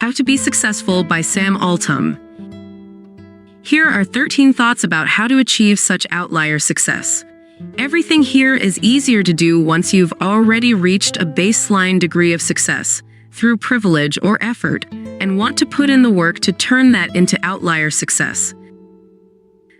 How to Be Successful by Sam Altam. Here are 13 thoughts about how to achieve such outlier success. Everything here is easier to do once you've already reached a baseline degree of success through privilege or effort and want to put in the work to turn that into outlier success.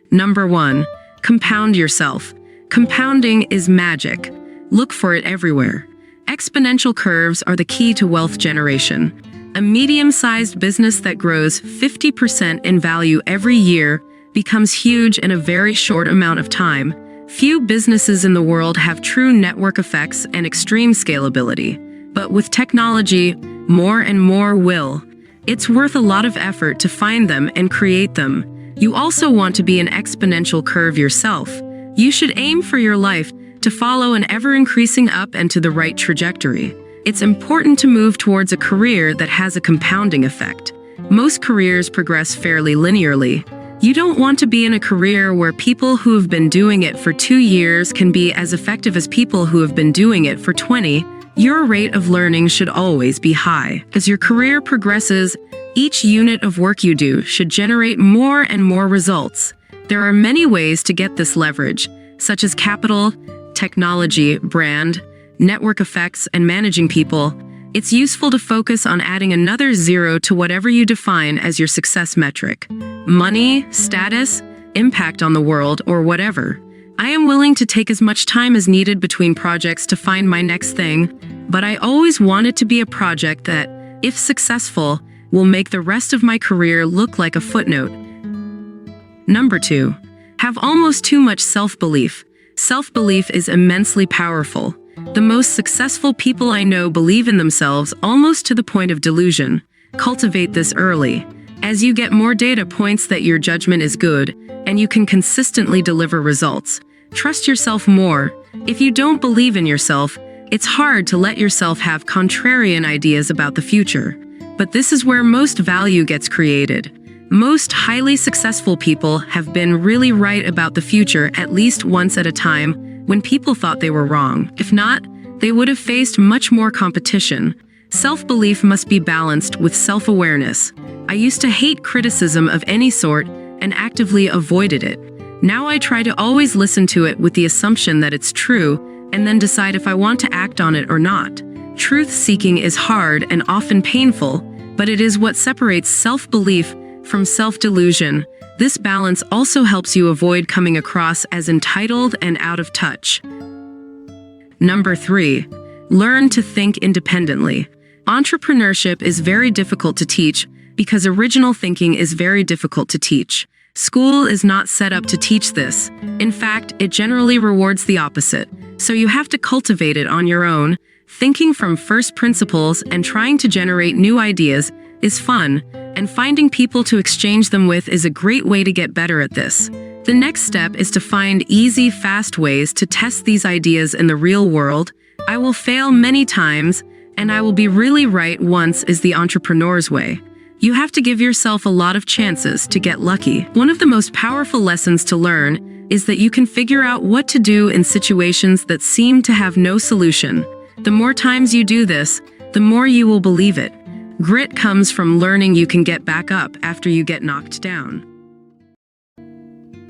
Number 1. Compound yourself. Compounding is magic. Look for it everywhere. Exponential curves are the key to wealth generation. A medium-sized business that grows 50% in value every year becomes huge in a very short amount of time. Few businesses in the world have true network effects and extreme scalability. But with technology, more and more will. It's worth a lot of effort to find them and create them. You also want to be an exponential curve yourself. You should aim for your life to follow an ever-increasing up and to the right trajectory. It's important to move towards a career that has a compounding effect. Most careers progress fairly linearly. You don't want to be in a career where people who have been doing it for 2 years can be as effective as people who have been doing it for 20. Your rate of learning should always be high. As your career progresses, each unit of work you do should generate more and more results. There are many ways to get this leverage, such as capital, technology, brand, network effects, and managing people. It's useful to focus on adding another zero to whatever you define as your success metric. Money, status, impact on the world, or whatever. I am willing to take as much time as needed between projects to find my next thing, but I always want it to be a project that, if successful, will make the rest of my career look like a footnote. Number 2. Have almost too much self-belief. Self-belief is immensely powerful. The most successful people I know believe in themselves almost to the point of delusion. Cultivate this early. As you get more data points that your judgment is good, and you can consistently deliver results. Trust yourself more. If you don't believe in yourself, it's hard to let yourself have contrarian ideas about the future. But this is where most value gets created. Most highly successful people have been really right about the future at least once at a time when people thought they were wrong. If not, they would have faced much more competition. Self-belief must be balanced with self-awareness. I used to hate criticism of any sort and actively avoided it. Now I try to always listen to it with the assumption that it's true and then decide if I want to act on it or not. Truth-seeking is hard and often painful, but it is what separates self-belief from self-delusion. This balance also helps you avoid coming across as entitled and out of touch. Number 3. Learn to think independently. Entrepreneurship is very difficult to teach because original thinking is very difficult to teach. School is not set up to teach this. In fact, it generally rewards the opposite. So you have to cultivate it on your own. Thinking from first principles and trying to generate new ideas is fun, and finding people to exchange them with is a great way to get better at this. The next step is to find easy, fast ways to test these ideas in the real world. I will fail many times, and I will be really right once is the entrepreneur's way. You have to give yourself a lot of chances to get lucky. One of the most powerful lessons to learn is that you can figure out what to do in situations that seem to have no solution. The more times you do this, the more you will believe it. Grit comes from learning you can get back up after you get knocked down.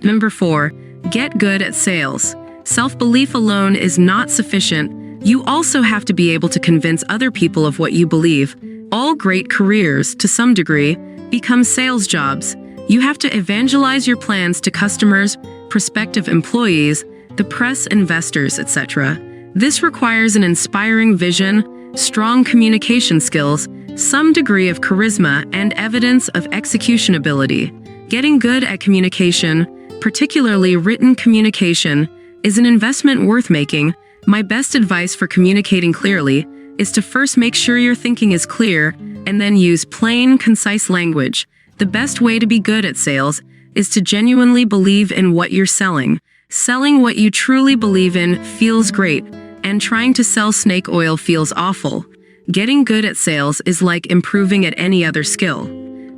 Number 4. Get good at sales. Self-belief alone is not sufficient. You also have to be able to convince other people of what you believe. All great careers, to some degree, become sales jobs. You have to evangelize your plans to customers, prospective employees, the press, investors, etc. This requires an inspiring vision, strong communication skills, some degree of charisma, and evidence of execution ability. Getting good at communication, particularly written communication, is an investment worth making. My best advice for communicating clearly is to first make sure your thinking is clear and then use plain, concise language. The best way to be good at sales is to genuinely believe in what you're selling. Selling what you truly believe in feels great, and trying to sell snake oil feels awful. Getting good at sales is like improving at any other skill.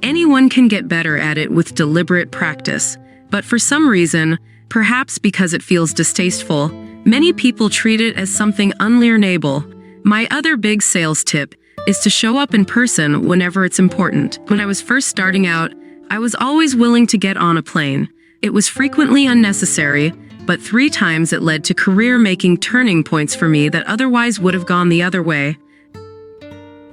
Anyone can get better at it with deliberate practice, but for some reason, perhaps because it feels distasteful, many people treat it as something unlearnable. My other big sales tip is to show up in person whenever it's important. When I was first starting out, I was always willing to get on a plane. It was frequently unnecessary, but 3 times it led to career-making turning points for me that otherwise would have gone the other way.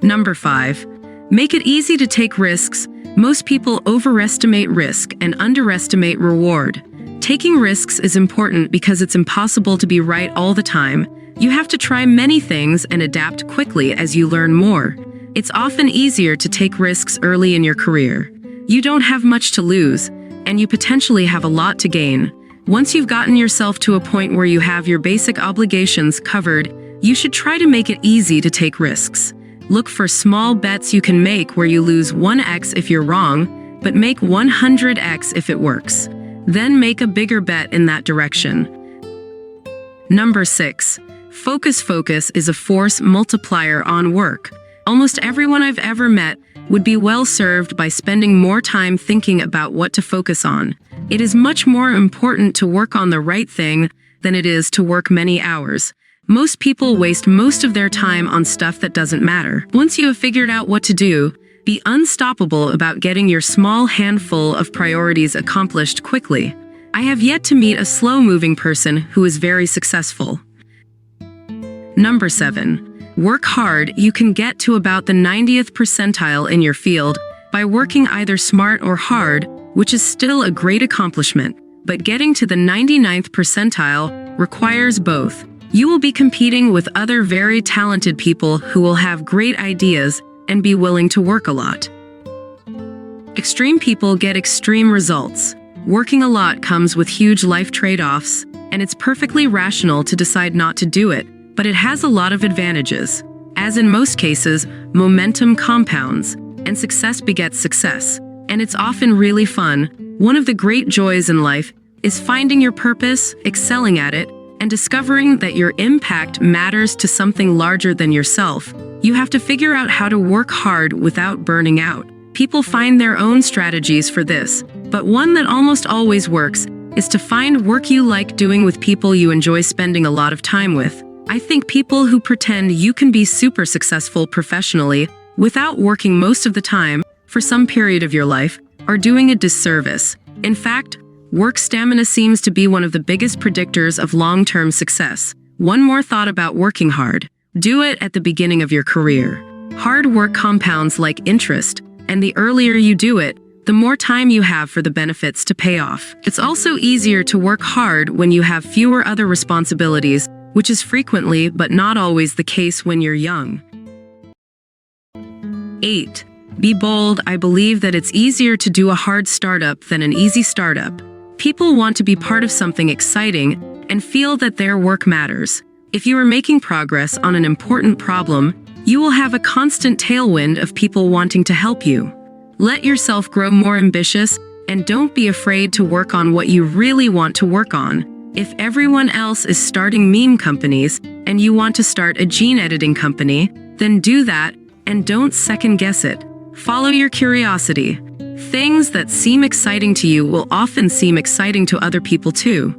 Number 5. Make it easy to take risks. Most people overestimate risk and underestimate reward. Taking risks is important because it's impossible to be right all the time. You have to try many things and adapt quickly as you learn more. It's often easier to take risks early in your career. You don't have much to lose, and you potentially have a lot to gain. Once you've gotten yourself to a point where you have your basic obligations covered, you should try to make it easy to take risks. Look for small bets you can make where you lose 1x if you're wrong, but make 100x if it works. Then make a bigger bet in that direction. Number 6. Focus is a force multiplier on work. Almost everyone I've ever met would be well served by spending more time thinking about what to focus on. It is much more important to work on the right thing than it is to work many hours. Most people waste most of their time on stuff that doesn't matter. Once you have figured out what to do, be unstoppable about getting your small handful of priorities accomplished quickly. I have yet to meet a slow-moving person who is very successful. Number 7. Work hard. You can get to about the 90th percentile in your field by working either smart or hard, which is still a great accomplishment. But getting to the 99th percentile requires both. You will be competing with other very talented people who will have great ideas and be willing to work a lot. Extreme people get extreme results. Working a lot comes with huge life trade-offs, and it's perfectly rational to decide not to do it, but it has a lot of advantages. As in most cases, momentum compounds, and success begets success, and it's often really fun. One of the great joys in life is finding your purpose, excelling at it, and discovering that your impact matters to something larger than yourself. You have to figure out how to work hard without burning out. People find their own strategies for this, but one that almost always works is to find work you like doing with people you enjoy spending a lot of time with. I think people who pretend you can be super successful professionally without working most of the time for some period of your life are doing a disservice. In fact, work stamina seems to be one of the biggest predictors of long-term success. One more thought about working hard. Do it at the beginning of your career. Hard work compounds like interest, and the earlier you do it, the more time you have for the benefits to pay off. It's also easier to work hard when you have fewer other responsibilities, which is frequently but not always the case when you're young. 8. Be bold. I believe that it's easier to do a hard startup than an easy startup. People want to be part of something exciting and feel that their work matters. If you are making progress on an important problem, you will have a constant tailwind of people wanting to help you. Let yourself grow more ambitious and don't be afraid to work on what you really want to work on. If everyone else is starting meme companies and you want to start a gene editing company, then do that and don't second guess it. Follow your curiosity. Things that seem exciting to you will often seem exciting to other people too.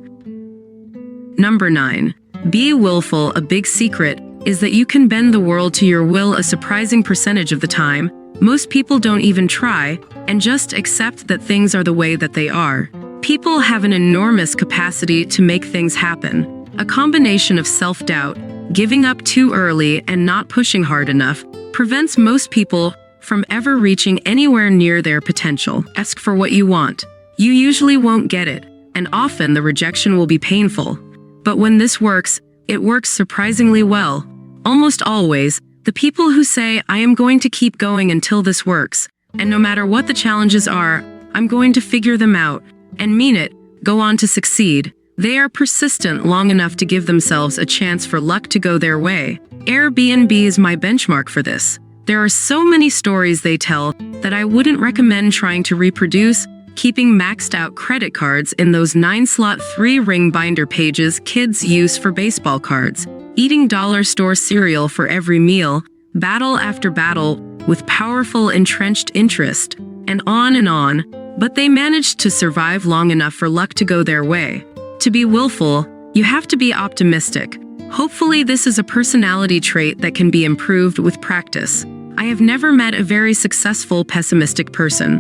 Number 9. Be willful. A big secret is that you can bend the world to your will a surprising percentage of the time. Most people don't even try and just accept that things are the way that they are. People have an enormous capacity to make things happen. A combination of self-doubt, giving up too early, and not pushing hard enough prevents most people from ever reaching anywhere near their potential. Ask for what you want. You usually won't get it, and often the rejection will be painful. But when this works, it works surprisingly well. Almost always, the people who say, "I am going to keep going until this works, and no matter what the challenges are, I'm going to figure them out," and mean it, go on to succeed. They are persistent long enough to give themselves a chance for luck to go their way. Airbnb is my benchmark for this. There are so many stories they tell that I wouldn't recommend trying to reproduce. Keeping maxed out credit cards in those 9-slot 3-ring binder pages kids use for baseball cards, eating dollar store cereal for every meal, battle after battle with powerful entrenched interest, and on, but they managed to survive long enough for luck to go their way. To be willful, you have to be optimistic. Hopefully this is a personality trait that can be improved with practice. I have never met a very successful pessimistic person.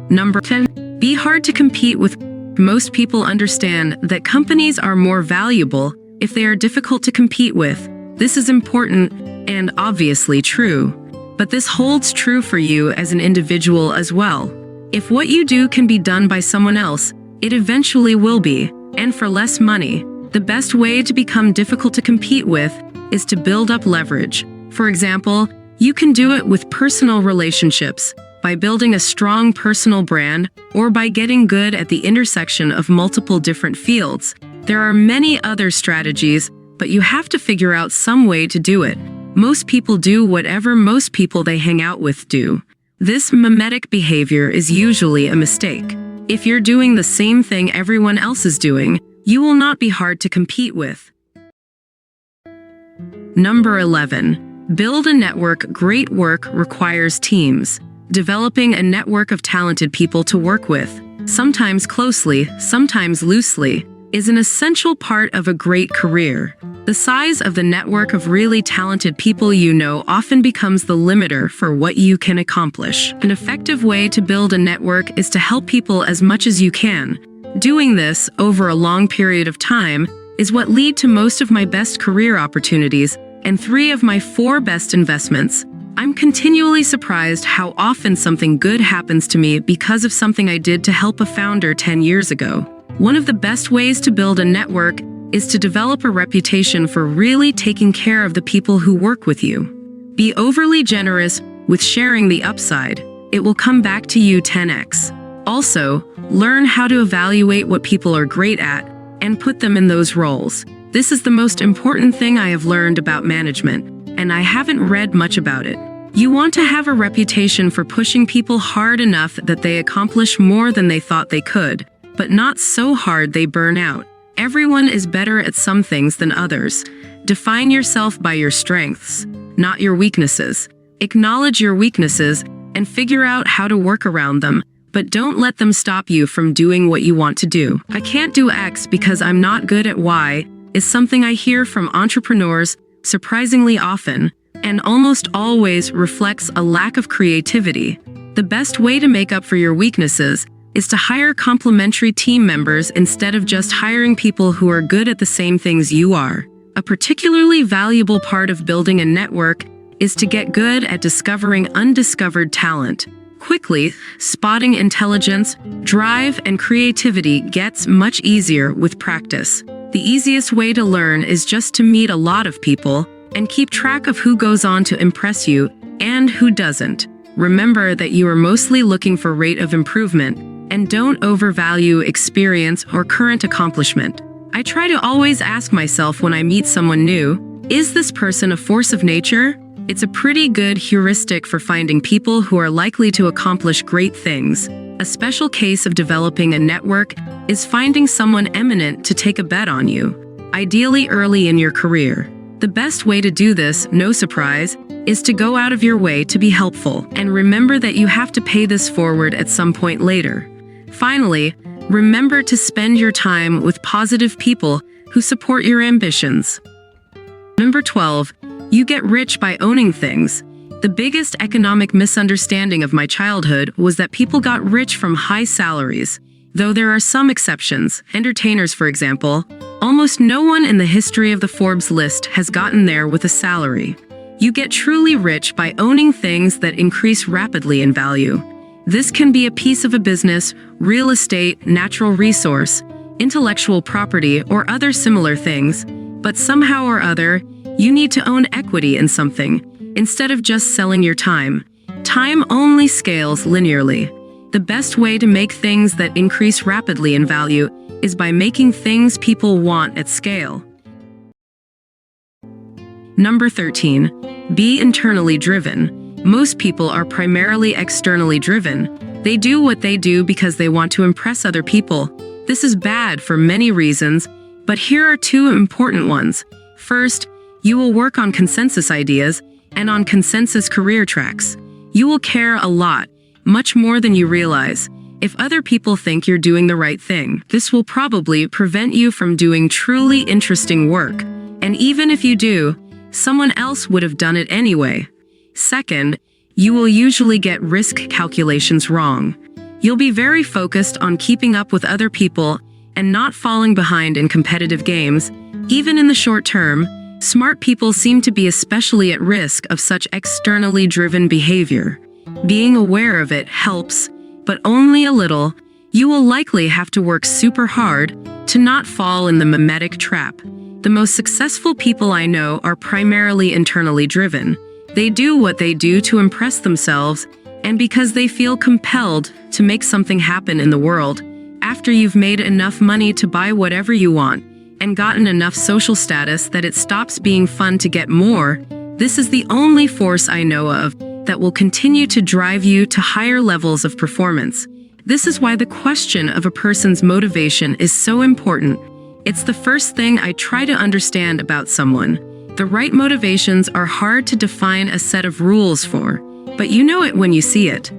Number 10. Be hard to compete with. Most people understand that companies are more valuable if they are difficult to compete with. This is important and obviously true. But this holds true for you as an individual as well. If what you do can be done by someone else, it eventually will be, and for less money. The best way to become difficult to compete with is to build up leverage. For example, you can do it with personal relationships, by building a strong personal brand, or by getting good at the intersection of multiple different fields. There are many other strategies, but you have to figure out some way to do it. Most people do whatever most people they hang out with do. This mimetic behavior is usually a mistake. If you're doing the same thing everyone else is doing, you will not be hard to compete with. Number 11. Build a network. Great work requires teams. Developing a network of talented people to work with, sometimes closely, sometimes loosely, is an essential part of a great career. The size of the network of really talented people you know often becomes the limiter for what you can accomplish. An effective way to build a network is to help people as much as you can. Doing this over a long period of time is what led to most of my best career opportunities and 3 of my 4 best investments. I'm continually surprised how often something good happens to me because of something I did to help a founder 10 years ago. One of the best ways to build a network is to develop a reputation for really taking care of the people who work with you. Be overly generous with sharing the upside. It will come back to you 10x. Also, learn how to evaluate what people are great at and put them in those roles. This is the most important thing I have learned about management, and I haven't read much about it. You want to have a reputation for pushing people hard enough that they accomplish more than they thought they could, but not so hard they burn out. Everyone is better at some things than others. Define yourself by your strengths, not your weaknesses. Acknowledge your weaknesses and figure out how to work around them, but don't let them stop you from doing what you want to do. I can't do X because I'm not good at Y is something I hear from entrepreneurs surprisingly often, and almost always reflects a lack of creativity. The best way to make up for your weaknesses is to hire complementary team members instead of just hiring people who are good at the same things you are. A particularly valuable part of building a network is to get good at discovering undiscovered talent. Quickly, spotting intelligence, drive, and creativity gets much easier with practice. The easiest way to learn is just to meet a lot of people and keep track of who goes on to impress you and who doesn't. Remember that you are mostly looking for rate of improvement and don't overvalue experience or current accomplishment. I try to always ask myself when I meet someone new, is this person a force of nature? It's a pretty good heuristic for finding people who are likely to accomplish great things. A special case of developing a network is finding someone eminent to take a bet on you, ideally early in your career. The best way to do this, no surprise, is to go out of your way to be helpful, and remember that you have to pay this forward at some point later. Finally, remember to spend your time with positive people who support your ambitions. Number 12. You get rich by owning things. The biggest economic misunderstanding of my childhood was that people got rich from high salaries. Though there are some exceptions, entertainers for example, almost no one in the history of the Forbes list has gotten there with a salary. You get truly rich by owning things that increase rapidly in value. This can be a piece of a business, real estate, natural resource, intellectual property, or other similar things, but somehow or other, you need to own equity in something, instead of just selling your time. Time only scales linearly. The best way to make things that increase rapidly in value is by making things people want at scale. Number 13. Be internally driven. Most people are primarily externally driven. They do what they do because they want to impress other people. This is bad for many reasons, but here are 2 important ones. First, you will work on consensus ideas and on consensus career tracks. You will care a lot, much more than you realize, if other people think you're doing the right thing. This will probably prevent you from doing truly interesting work. And even if you do, someone else would have done it anyway. Second, you will usually get risk calculations wrong. You'll be very focused on keeping up with other people and not falling behind in competitive games. Even in the short term, smart people seem to be especially at risk of such externally driven behavior. Being aware of it helps, but only a little. You will likely have to work super hard to not fall in the mimetic trap. The most successful people I know are primarily internally driven. They do what they do to impress themselves and because they feel compelled to make something happen in the world. After you've made enough money to buy whatever you want and gotten enough social status that it stops being fun to get more, this is the only force I know of that will continue to drive you to higher levels of performance. This is why the question of a person's motivation is so important. It's the first thing I try to understand about someone. The right motivations are hard to define a set of rules for, but you know it when you see it.